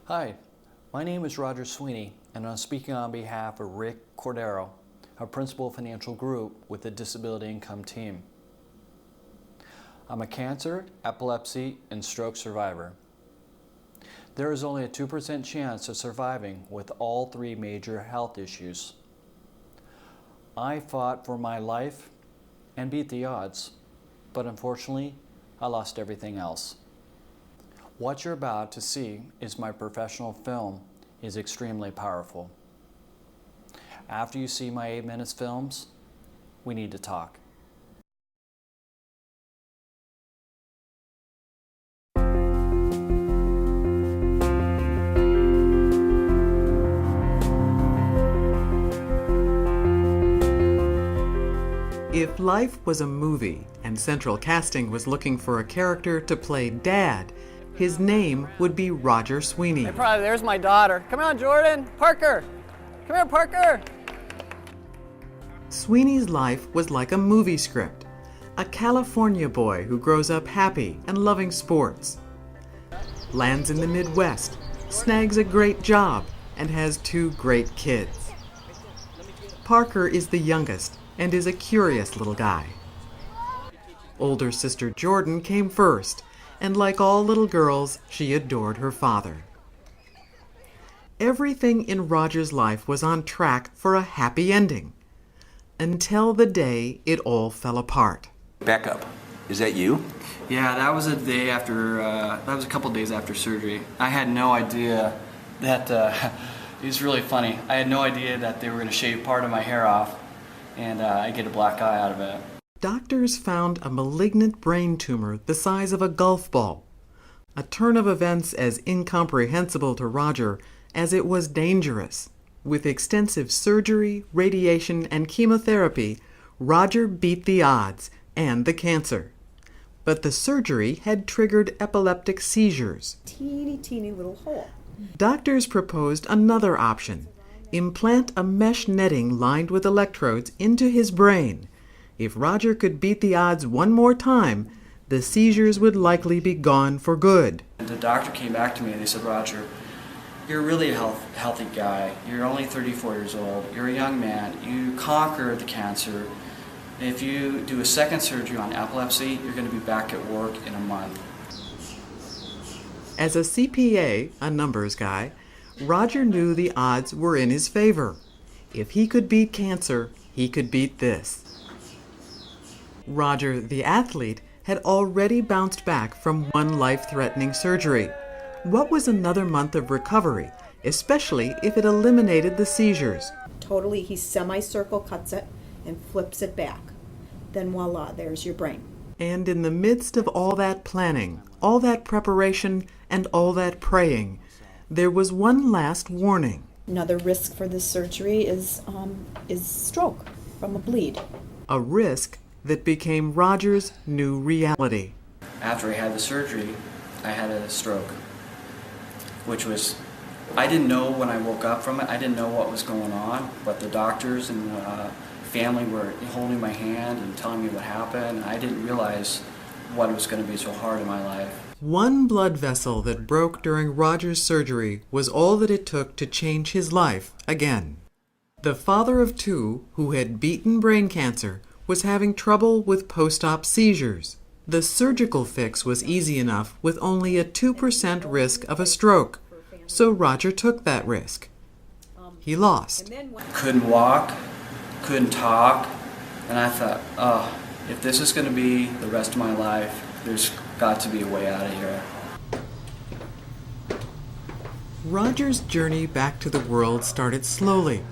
Hi, my name is Roger Sweaney, and I'm speaking on behalf of Rick Cordaro, our Principal Financial Group with the Disability Income Team. I'm a cancer, epilepsy, and stroke survivor. There is only a 2% chance of surviving with all three major health issues. I fought for my life and beat the odds, but unfortunately, I lost everything else. What you're about to see is my professional film is extremely powerful. After you see my 8 minutes films, we need to talk. If life was a movie and Central Casting was looking for a character to play Dad, his name would be Roger Sweaney. Hey, probably, there's my daughter. Come on, Jordan. Parker. Come here, Parker. Sweaney's life was like a movie script. A California boy who grows up happy and loving sports, lands in the Midwest, snags a great job, and has 2 great kids. Parker is the youngest and is a curious little guy. Older sister Jordan came first, and like all little girls, she adored her father. Everything in Roger's life was on track for a happy ending, until the day it all fell apart. Back up. Is that you? Yeah, that was a couple days after surgery. I had no idea that, it was really funny. I had no idea that they were going to shave part of my hair off, and I get a black eye out of it. Doctors found a malignant brain tumor the size of a golf ball, a turn of events as incomprehensible to Roger as it was dangerous. With extensive surgery, radiation, and chemotherapy, Roger beat the odds and the cancer. But the surgery had triggered epileptic seizures. Teeny little hole. Doctors proposed another option: implant a mesh netting lined with electrodes into his brain. If Roger could beat the odds one more time, the seizures would likely be gone for good. The doctor came back to me and they said, Roger, you're really a healthy guy. You're only 34 years old. You're a young man. You conquered the cancer. If you do a second surgery on epilepsy, you're going to be back at work in a month. As a CPA, a numbers guy, Roger knew the odds were in his favor. If he could beat cancer, he could beat this. Roger, the athlete, had already bounced back from one life-threatening surgery. What was another month of recovery, especially if it eliminated the seizures? Totally, he semicircle cuts it and flips it back. Then voila, there's your brain. And in the midst of all that planning, all that preparation, and all that praying, there was one last warning. Another risk for this surgery is stroke from a bleed. A risk that became Roger's new reality. After I had the surgery, I had a stroke, which was, I didn't know when I woke up from it, I didn't know what was going on, but the doctors and family were holding my hand and telling me what happened, and I didn't realize what was going to be so hard in my life. One blood vessel that broke during Roger's surgery was all that it took to change his life again. The father of 2 who had beaten brain cancer was having trouble with post-op seizures. The surgical fix was easy enough with only a 2% risk of a stroke, so Roger took that risk. He lost. Couldn't walk, couldn't talk, and I thought, oh, if this is going to be the rest of my life, there's got to be a way out of here. Roger's journey back to the world started slowly,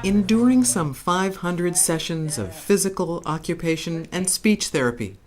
enduring some 500 sessions of physical, occupation, and speech therapy,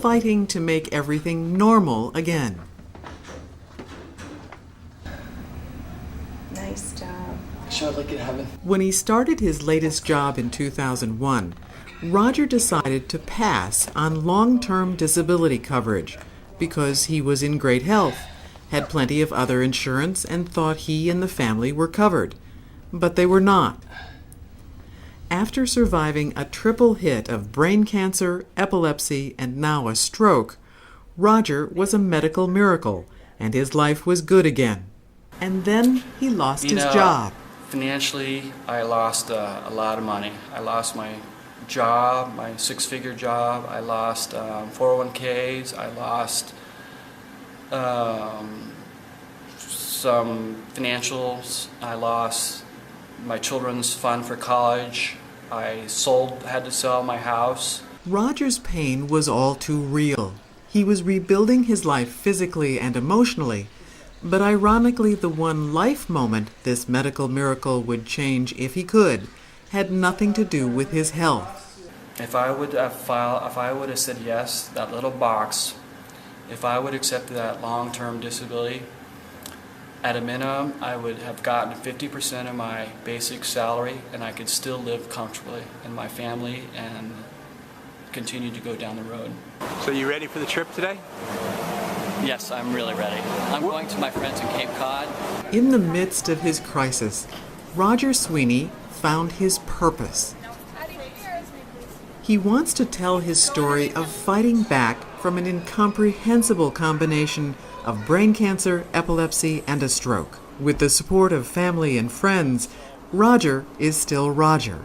fighting to make everything normal again. Nice job. Sure, I'd like it heaven. When he started his latest job in 2001, Roger decided to pass on long-term disability coverage because he was in great health, had plenty of other insurance, and thought he and the family were covered. But they were not. After surviving a triple hit of brain cancer, epilepsy, and now a stroke, Roger was a medical miracle, and his life was good again. And then he lost his job. Financially, I lost a lot of money. I lost my job, my six-figure job. I lost 401ks. I lost some financials. I lost my children's fund for college. I had to sell my house. Roger's pain was all too real. He was rebuilding his life physically and emotionally, but ironically the one life moment this medical miracle would change if he could had nothing to do with his health. If I would have said yes, that little box, if I would accept that long-term disability, at a minimum, I would have gotten 50% of my basic salary, and I could still live comfortably in my family and continue to go down the road. So you ready for the trip today? Yes, I'm really ready. I'm going to my friends in Cape Cod. In the midst of his crisis, Roger Sweaney found his purpose. He wants to tell his story of fighting back from an incomprehensible combination of brain cancer, epilepsy, and a stroke. With the support of family and friends, Roger is still Roger.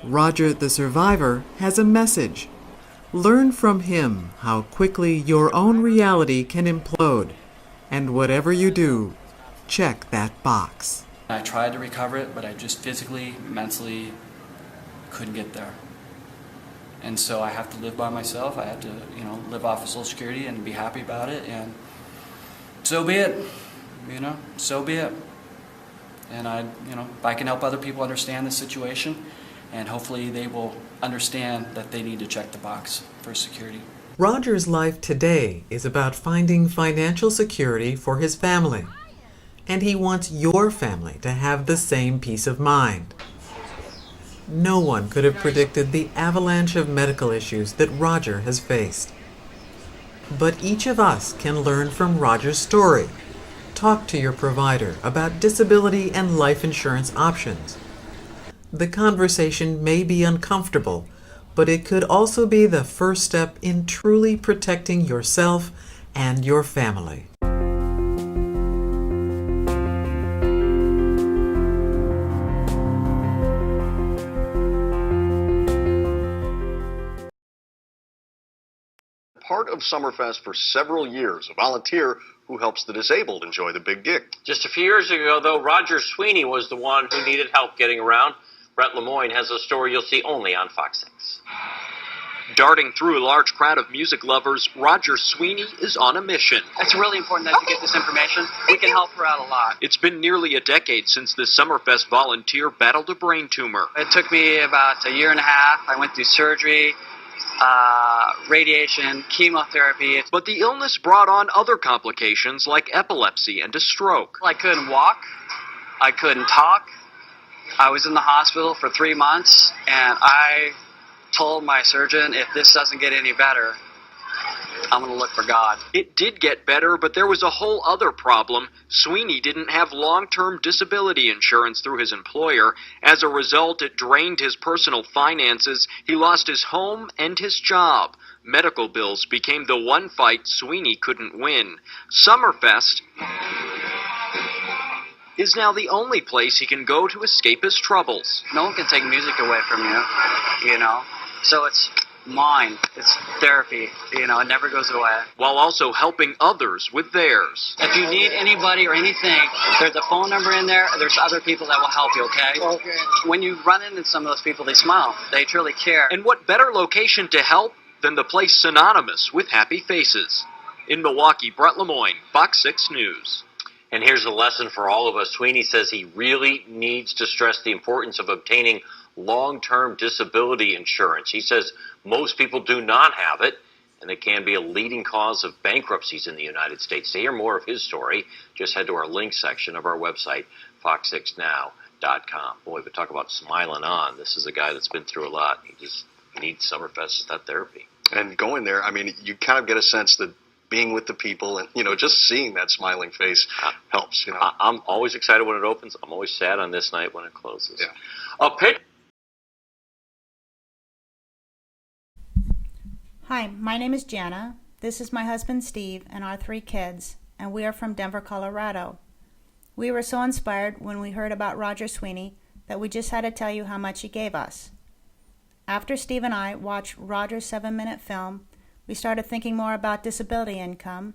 Roger the survivor has a message. Learn from him how quickly your own reality can implode. And whatever you do, check that box. I tried to recover it, but I just physically, mentally couldn't get there. And so I have to live by myself. I have to, live off of Social Security and be happy about it. And so be it. So be it. And if I can help other people understand the situation, and hopefully they will understand that they need to check the box for security. Roger's life today is about finding financial security for his family. And he wants your family to have the same peace of mind. No one could have predicted the avalanche of medical issues that Roger has faced. But each of us can learn from Roger's story. Talk to your provider about disability and life insurance options. The conversation may be uncomfortable, but it could also be the first step in truly protecting yourself and your family. Part of Summerfest for several years, a volunteer who helps the disabled enjoy the big gig. Just a few years ago, though, Roger Sweaney was the one who needed help getting around. Brett Lemoyne has a story you'll see only on Fox 6. Darting through a large crowd of music lovers, Roger Sweaney is on a mission. It's really important that you get this information. We can help her out a lot. It's been nearly a decade since this Summerfest volunteer battled a brain tumor. It took me about a year and a half. I went through surgery, radiation, chemotherapy. But the illness brought on other complications like epilepsy and a stroke. I couldn't walk. I couldn't talk. I was in the hospital for 3 months, and I told my surgeon, if this doesn't get any better, I'm going to look for God. It did get better, but there was a whole other problem. Sweaney didn't have long-term disability insurance through his employer. As a result, it drained his personal finances. He lost his home and his job. Medical bills became the one fight Sweaney couldn't win. Summerfest is now the only place he can go to escape his troubles. No one can take music away from you, So it's mine. It's therapy. It never goes away. While also helping others with theirs. If you need anybody or anything, there's a phone number in there. There's other people that will help you, okay? Okay. When you run into some of those people, they smile. They truly care. And what better location to help than the place synonymous with happy faces? In Milwaukee, Brett Lemoyne, Fox 6 News. And here's a lesson for all of us. Sweaney says he really needs to stress the importance of obtaining long-term disability insurance. He says most people do not have it, and it can be a leading cause of bankruptcies in the United States. To hear more of his story, just head to our link section of our website, fox6now.com. Boy, we talk about smiling on. This is a guy that's been through a lot. He just needs Summerfest as that therapy. And going there, you kind of get a sense that being with the people and, just seeing that smiling face helps, I'm always excited when it opens. I'm always sad on this night when it closes. Yeah. Hi, my name is Jana. This is my husband Steve and our 3 kids, and we are from Denver, Colorado. We were so inspired when we heard about Roger Sweaney that we just had to tell you how much he gave us. After Steve and I watched Roger's 7-minute film, we started thinking more about disability income,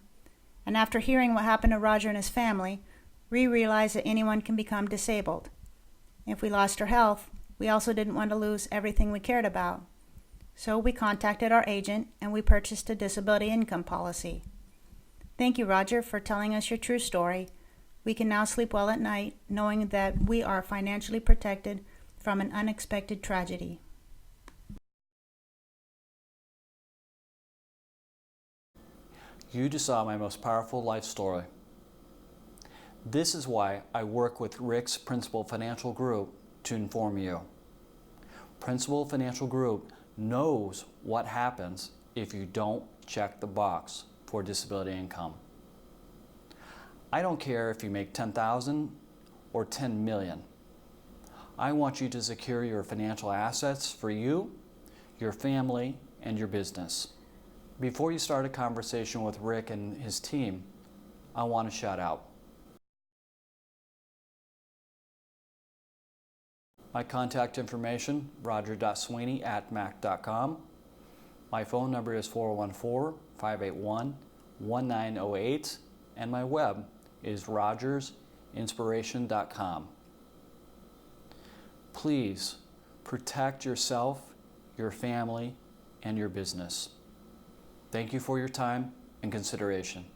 and after hearing what happened to Roger and his family, we realized that anyone can become disabled. If we lost our health, we also didn't want to lose everything we cared about. So we contacted our agent and we purchased a disability income policy. Thank you, Roger, for telling us your true story. We can now sleep well at night knowing that we are financially protected from an unexpected tragedy. You just saw my most powerful life story. This is why I work with Rick's Principal Financial Group to inform you. Principal Financial Group knows what happens if you don't check the box for disability income. I don't care if you make $10,000 or $10 million. I want you to secure your financial assets for you, your family, and your business. Before you start a conversation with Rick and his team, I want to shout out. My contact information, roger.sweaney@mac.com. My phone number is 414-581-1908, and my web is rogersinspiration.com. Please protect yourself, your family, and your business. Thank you for your time and consideration.